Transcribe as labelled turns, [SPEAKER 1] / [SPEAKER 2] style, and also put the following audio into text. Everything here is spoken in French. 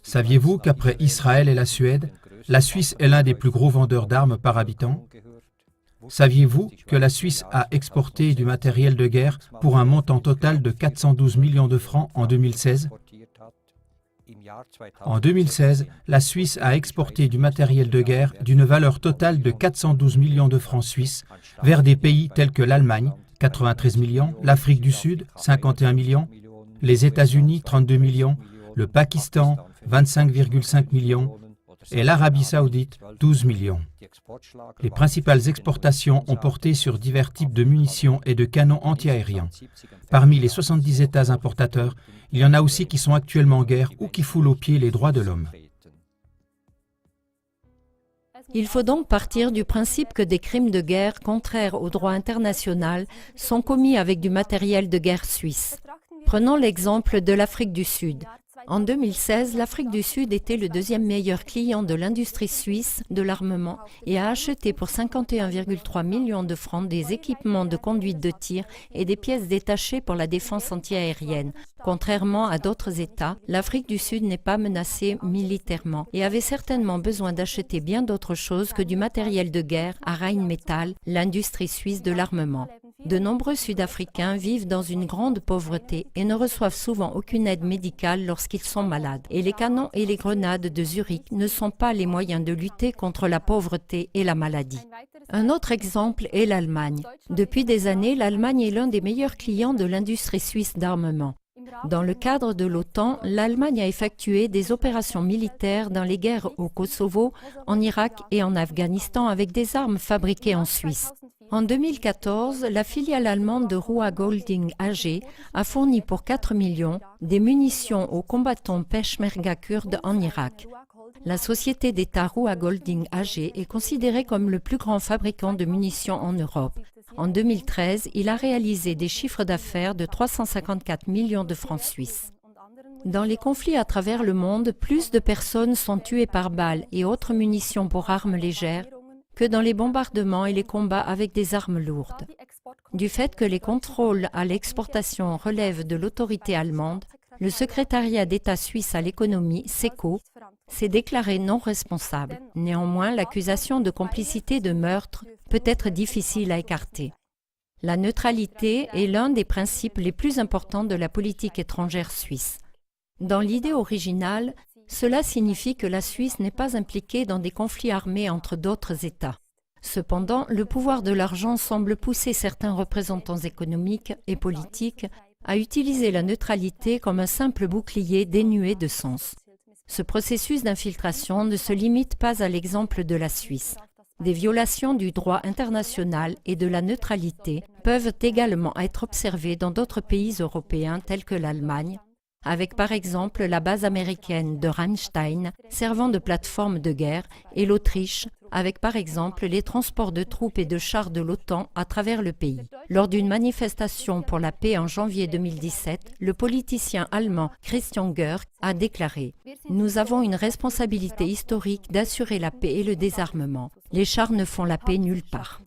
[SPEAKER 1] Saviez-vous qu'après Israël et la Suède, la Suisse est l'un des plus gros vendeurs d'armes par habitant? Saviez-vous que la Suisse a exporté du matériel de guerre pour un montant total de 412 millions de francs en 2016? En 2016, la Suisse a exporté du matériel de guerre d'une valeur totale de 412 millions de francs suisses vers des pays tels que l'Allemagne, 93 millions, l'Afrique du Sud, 51 millions, les États-Unis, 32 millions, le Pakistan, 25,5 millions, et l'Arabie saoudite, 12 millions. Les principales exportations ont porté sur divers types de munitions et de canons antiaériens. Parmi les 70 États importateurs, il y en a aussi qui sont actuellement en guerre ou qui foulent aux pieds les droits de l'homme.
[SPEAKER 2] Il faut donc partir du principe que des crimes de guerre contraires au droit international sont commis avec du matériel de guerre suisse. Prenons l'exemple de l'Afrique du Sud. En 2016, l'Afrique du Sud était le deuxième meilleur client de l'industrie suisse de l'armement et a acheté pour 51,3 millions de francs des équipements de conduite de tir et des pièces détachées pour la défense antiaérienne. Contrairement à d'autres États, l'Afrique du Sud n'est pas menacée militairement et avait certainement besoin d'acheter bien d'autres choses que du matériel de guerre à Rheinmetall, l'industrie suisse de l'armement. De nombreux Sud-Africains vivent dans une grande pauvreté et ne reçoivent souvent aucune aide médicale lorsqu'ils sont malades. Et les canons et les grenades de Zurich ne sont pas les moyens de lutter contre la pauvreté et la maladie. Un autre exemple est l'Allemagne. Depuis des années, l'Allemagne est l'un des meilleurs clients de l'industrie suisse d'armement. Dans le cadre de l'OTAN, l'Allemagne a effectué des opérations militaires dans les guerres au Kosovo, en Irak et en Afghanistan avec des armes fabriquées en Suisse. En 2014, la filiale allemande de Ruhr Golding AG a fourni pour 4 millions des munitions aux combattants Peshmerga kurdes en Irak. La société d'État Ruhr Golding AG est considérée comme le plus grand fabricant de munitions en Europe. En 2013, il a réalisé des chiffres d'affaires de 354 millions de francs suisses. Dans les conflits à travers le monde, plus de personnes sont tuées par balles et autres munitions pour armes légères que dans les bombardements et les combats avec des armes lourdes. Du fait que les contrôles à l'exportation relèvent de l'autorité allemande, le secrétariat d'État suisse à l'économie, SECO, s'est déclaré non responsable. Néanmoins, l'accusation de complicité de meurtre peut être difficile à écarter. La neutralité est l'un des principes les plus importants de la politique étrangère suisse. Dans l'idée originale, cela signifie que la Suisse n'est pas impliquée dans des conflits armés entre d'autres États. Cependant, le pouvoir de l'argent semble pousser certains représentants économiques et politiques à utiliser la neutralité comme un simple bouclier dénué de sens. Ce processus d'infiltration ne se limite pas à l'exemple de la Suisse. Des violations du droit international et de la neutralité peuvent également être observées dans d'autres pays européens tels que l'Allemagne, avec par exemple la base américaine de Ramstein servant de plateforme de guerre, et l'Autriche, avec par exemple les transports de troupes et de chars de l'OTAN à travers le pays. Lors d'une manifestation pour la paix en janvier 2017, le politicien allemand Christian Görg a déclaré « Nous avons une responsabilité historique d'assurer la paix et le désarmement. Les chars ne font la paix nulle part. »